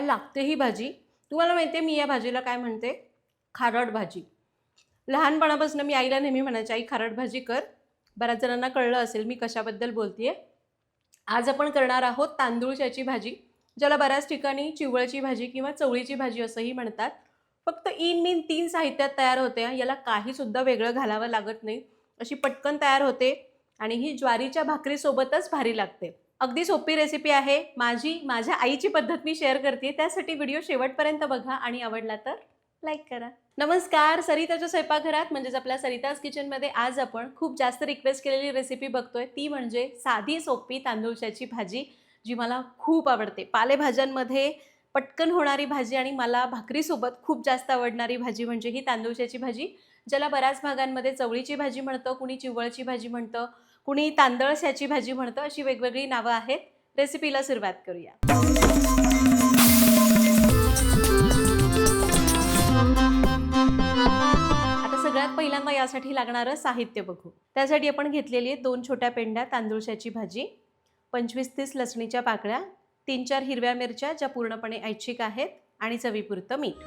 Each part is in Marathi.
लागते ही भाजी. तुम्हाला माहिती आहे मी या भाजीला काय म्हणते? खारट भाजी. लहानपणापासून मी आईला नेहमी म्हणायचे, "आई खारट भाजी कर." बऱ्याच जणांना कळलं असेल मी कशाबद्दल बोलतेय. आज आपण करणार आहोत तांदूळच्याची भाजी, ज्याला बऱ्याच ठिकाणी चिवळची भाजी किंवा चवळीची भाजी असंही म्हणतात. फक्त इन-मीन 3 साहित्यात तयार होते हां. याला काहीसुद्धा वेगळं घालावं लागत नाही. अशी पटकन तयार होते आणि ही ज्वारीच्या भाकरीसोबतच भारी लागते. अगदी सोपी रेसिपी आहे. माझ्या आईची पद्धत मी शेअर करते. त्यासाठी व्हिडिओ शेवटपर्यंत बघा आणि आवडला तर लाईक करा. नमस्कार, सरिताच्या स्वयंपाकघरात म्हणजेच आपल्या सरिताज किचनमध्ये आज आपण खूप जास्त रिक्वेस्ट केलेली रेसिपी बघतोय. ती म्हणजे साधी सोपी तांदूळच्याची भाजी, जी मला खूप आवडते. पालेभाज्यांमध्ये पटकन होणारी भाजी आणि मला भाकरीसोबत खूप जास्त आवडणारी भाजी म्हणजे ही तांदूळच्याची भाजी, ज्याला बऱ्याच भागांमध्ये चवळीची भाजी म्हणतं, कुणी चिवळची भाजी म्हणतं, कुणी तांदळस्याची भाजी म्हणतं. अशी वेगवेगळी नावं आहेत. रेसिपीला सुरुवात करूया. आता सगळ्यात पहिल्यांदा यासाठी लागणारं साहित्य बघू. त्यासाठी आपण घेतलेली आहे 2 छोट्या पेंड्या तांदूळशाची भाजी, 25-30 लसणीच्या पाकळ्या, 3-4 हिरव्या मिरच्या ज्या पूर्णपणे ऐच्छिक आहेत आणि चवीपुरतं मीठ.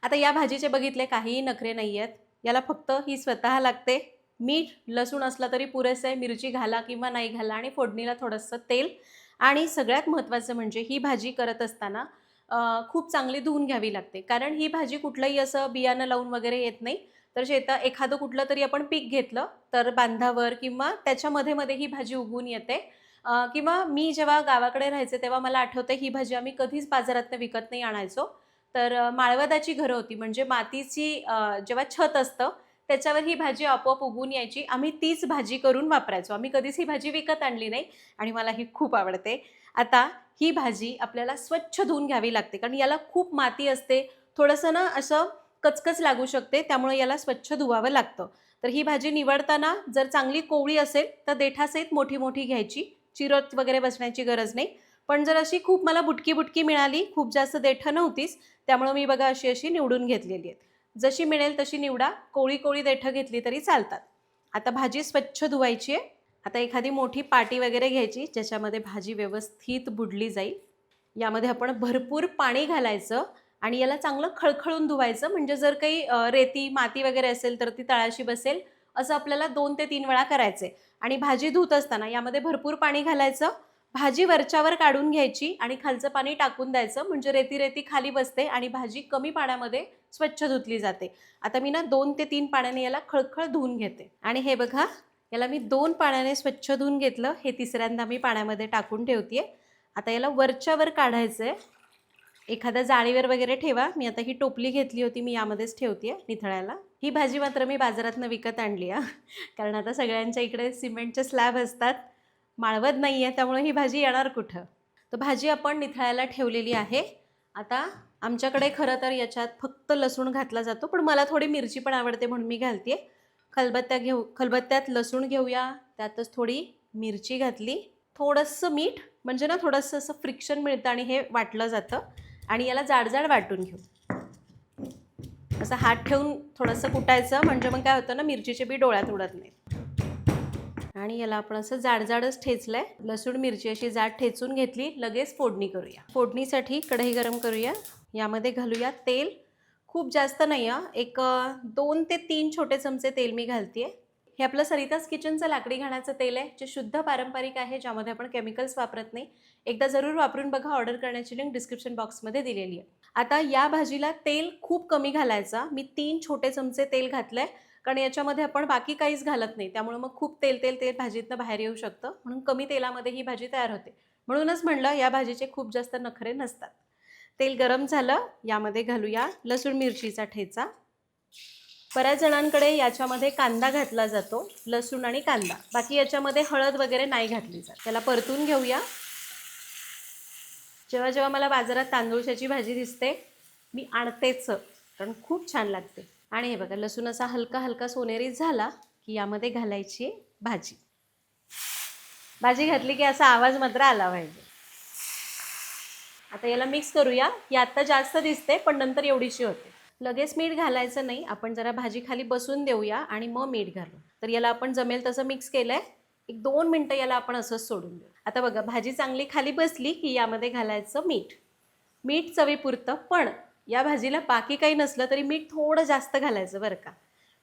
आता या भाजीचे बघितले काहीही नखरे नाही आहेत. याला फक्त ही स्वतः लागते. मीठ, लसूण असला तरी पुरेसं आहे. मिरची घाला किंवा नाही घाला आणि फोडणीला थोडंसं तेल. आणि सगळ्यात महत्त्वाचं म्हणजे ही भाजी करत असताना खूप चांगली धुवून घ्यावी लागते. कारण ही भाजी कुठलंही असं बियाणं लावून वगैरे येत नाही. तर शेतात एखादं कुठलं तरी आपण पीक घेतलं तर बांधावर किंवा त्याच्यामध्ये मध्ये ही भाजी उगवून येते. किंवा मी जेव्हा गावाकडे राहायचे तेव्हा मला आठवतं ही भाजी आम्ही कधीच बाजारातनं विकत नाही आणायचो. तर माळवदाची घरं होती म्हणजे मातीची जेव्हा छत असतं त्याच्यावर ही भाजी आपोआप उगवून यायची. आम्ही तीच भाजी करून वापरायचो. आम्ही कधीच ही भाजी विकत आणली नाही आणि मला ही खूप आवडते. आता ही भाजी आपल्याला स्वच्छ धुवून घ्यावी लागते कारण याला खूप माती असते. थोडंसं ना असं कचकच लागू शकते, त्यामुळे याला स्वच्छ धुवावं लागतं. तर ही भाजी निवडताना जर चांगली कोवळी असेल तर देठासहित मोठी मोठी घ्यायची. चिरत वगैरे बसण्याची गरज नाही. पण जर अशी खूप मला बुटकी मिळाली, खूप जास्त देठं नव्हतीच, त्यामुळे मी बघा अशी निवडून घेतलेली आहे. जशी मिळेल तशी निवडा. कोवळी देठं घेतली तरी चालतात. आता भाजी स्वच्छ धुवायची आहे. आता एखादी मोठी पाटी वगैरे घ्यायची ज्याच्यामध्ये भाजी व्यवस्थित बुडली जाईल. यामध्ये आपण भरपूर पाणी घालायचं आणि याला चांगलं खळखळून धुवायचं. म्हणजे जर काही रेती माती वगैरे असेल तर ती तळाशी बसेल. असं आपल्याला 2 ते 3 वेळा करायचे. आणि भाजी धुत असताना यामध्ये भरपूर पाणी घालायचं. भाजी वरच्यावर काढून घ्यायची आणि खालचं पाणी टाकून द्यायचं. म्हणजे रेती खाली बसते आणि भाजी कमी पाण्यामध्ये स्वच्छ धुतली जाते. आता मी ना 2 ते 3 पाण्याने याला खळखळ धुवून घेते. आणि हे बघा, याला मी 2 पाण्याने स्वच्छ धुवून घेतलं. हे तिसऱ्यांदा मी पाण्यामध्ये टाकून ठेवतेय. आता याला वरच्यावर काढायचं आहे. एखाद्या जाळीवर वगैरे ठेवा. मी आता ही टोपली घेतली होती, मी यामध्येच ठेवतेय निथळायला. ही भाजी मात्र मी बाजारातनं विकत आणली आहे. कारण आता सगळ्यांच्या इकडे सिमेंटचे स्लॅब असतात. माळवद नाही आहे, त्यामुळे ही भाजी येणार कुठं? तर भाजी आपण निथळायला ठेवलेली आहे. आता आमच्याकडे खरं तर याच्यात फक्त लसूण घातला जातो, पण मला थोडी मिरची पण आवडते म्हणून मी घालते. खलबत्त्यात लसूण घेऊया. त्यातच थोडी मिरची घातली. थोडंसं मीठ म्हणजे ना थोडंसं असं फ्रिक्शन मिळतं आणि हे वाटलं जातं. आणि याला जाड वाटून घेऊ. असं हात ठेवून थोडंसं कुटायचं म्हणजे मग काय होतं ना मिरचीचे बी डोळ्यात उडत नाही. आणि याला आपण असं जाडच ठेचलंय. लसूण मिरची अशी जाड ठेचून घेतली. लगेच फोडणी करूया. फोडणीसाठी कढई गरम करूया. यामध्ये घालूया तेल. खूप जास्त नाही आहे. एक 2 ते 3 छोटे चमचे तेल मी घालतेय. हे आपलं सरिताज किचनचं लाकडी घाण्याचं तेल आहे, जे शुद्ध पारंपरिक आहे, ज्यामध्ये आपण केमिकल्स वापरत नाही. एकदा जरूर वापरून बघा. ऑर्डर करण्याची लिंक डिस्क्रिप्शन बॉक्समध्ये दिलेली आहे. आता या भाजीला तेल खूप कमी घालायचा. मी 3 छोटे चमचे तेल घातलंय कारण याच्यामध्ये आपण बाकी काहीच घालत नाही. त्यामुळे मग खूप तेल भाजीतनं बाहेर येऊ शकतं. म्हणून कमी तेलामध्ये ही भाजी तयार होते. म्हणूनच म्हणलं या भाजीचे खूप जास्त नखरे नसतात. तेल गरम झालं. यामध्ये घालूया लसूण मिरचीचा ठेचा. बऱ्याच जणांकडे याच्यामध्ये कांदा घातला जातो. लसूण आणि कांदा. बाकी याच्यामध्ये हळद वगैरे नाही घातली जात. त्याला परतून घेऊया. जेव्हा मला बाजारात तांदूळशाची भाजी दिसते मी आणतेच, कारण खूप छान लागते. आणि हे बघा लसूण असा हलका सोनेरी झाला की यामध्ये घालायची भाजी. भाजी घातली की असा आवाज मात्र आला पाहिजे. आता याला मिक्स करूया. ही आता जास्त दिसते पण नंतर एवढीशी होते. लगेच मीठ घालायचं नाही. आपण जरा भाजी खाली बसून देऊया आणि मग मीठ घालू. तर याला आपण जमेल तसं मिक्स केलंय. एक 2 मिनटं याला आपण असंच सोडून देऊ. आता बघा भाजी चांगली खाली बसली की यामध्ये घालायचं मीठ. मीठ चवीपुरतं, पण या भाजीला बाकी काही नसलं तरी मीठ थोडं जास्त घालायचं बरं का.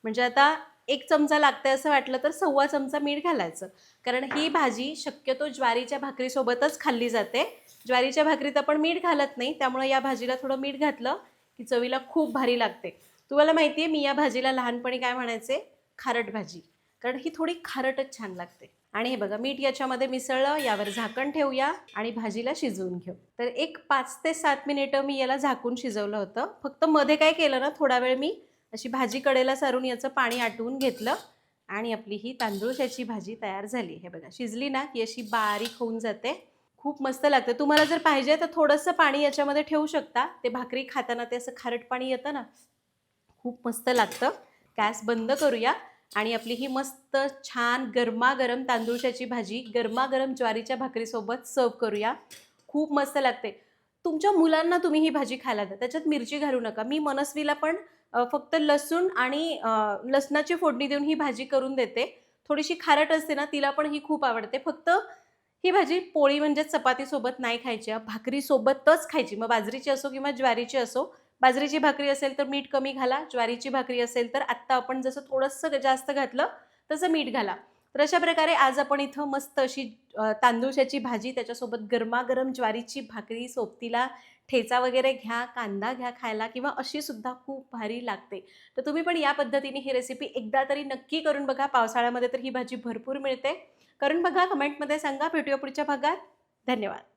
म्हणजे आता 1 चमचा लागतंय असं वाटलं तर 1/2 चमचा मीठ घालायचं. कारण ही भाजी शक्यतो ज्वारीच्या भाकरीसोबतच खाल्ली जाते. ज्वारीच्या भाकरीत आपण मीठ घालत नाही, त्यामुळे या भाजीला थोडं मीठ घातलं की चवीला खूप भारी लागते. तुम्हाला माहिती आहे मी या भाजीला लहानपणी काय म्हणायचे? खारट भाजी. कारण ही थोडी खारटच छान लागते. आणि हे बघा मीठ याच्यामध्ये मिसळलं, यावर झाकण ठेवूया आणि भाजीला शिजवून घेऊ. तर एक 5 ते 7 मिनिटं मी याला झाकून शिजवलं होतं. फक्त मध्ये काय केलं ना, थोडा वेळ मी अशी भाजी कडेला सारून याचं पाणी आटवून घेतलं आणि आपली ही तांदूळशाची भाजी तयार झाली. हे बघा शिजली ना की अशी बारीक होऊन जाते. खूप मस्त लागते. तुम्हाला जर पाहिजे तर थोडंसं पाणी याच्यामध्ये ठेवू शकता. ते भाकरी खाताना ते असं खारट पाणी येतं ना, खूप मस्त लागतं. गॅस बंद करूया आणि आपली ही मस्त छान गरमागरम तांदूळशाची भाजी गरमागरम ज्वारीच्या भाकरीसोबत सर्व करूया. खूप मस्त लागते. तुमच्या मुलांना तुम्ही ही भाजी खायला द्या. त्याच्यात मिरची घालू नका. मी मनस्वीला पण फक्त लसूण आणि लसणाची फोडणी देऊन ही भाजी करून देते. थोडीशी खारट असते ना, तिला पण ही खूप आवडते. फक्त ही भाजी पोळी म्हणजे चपातीसोबत नाही खायची, भाकरीसोबतच खायची. मग बाजरीची असो किंवा ज्वारीची असो. बाजरीची भाकरी असेल तर मीठ कमी घाला, ज्वारीची भाकरी असेल तर आत्ता आपण जसं थोडंसं जास्त घातलं तसं मीठ घाला. तर अशा प्रकारे आज आपण इथं मस्त अशी तांदूळशाची भाजी, त्याच्यासोबत गरमागरम ज्वारीची भाकरी, सोबतीला ठेचा वगैरे घ्या, कांदा घ्या खायला किंवा अशी सुद्धा खूप भारी लागते. तर तुम्ही पण या पद्धतीने ही रेसिपी एकदा तरी नक्की करून बघा. पावसाळ्यामध्ये तर ही भाजी भरपूर मिळते. करून बघा, कमेंटमध्ये सांगा. भेटूया पुढच्या भागात. धन्यवाद.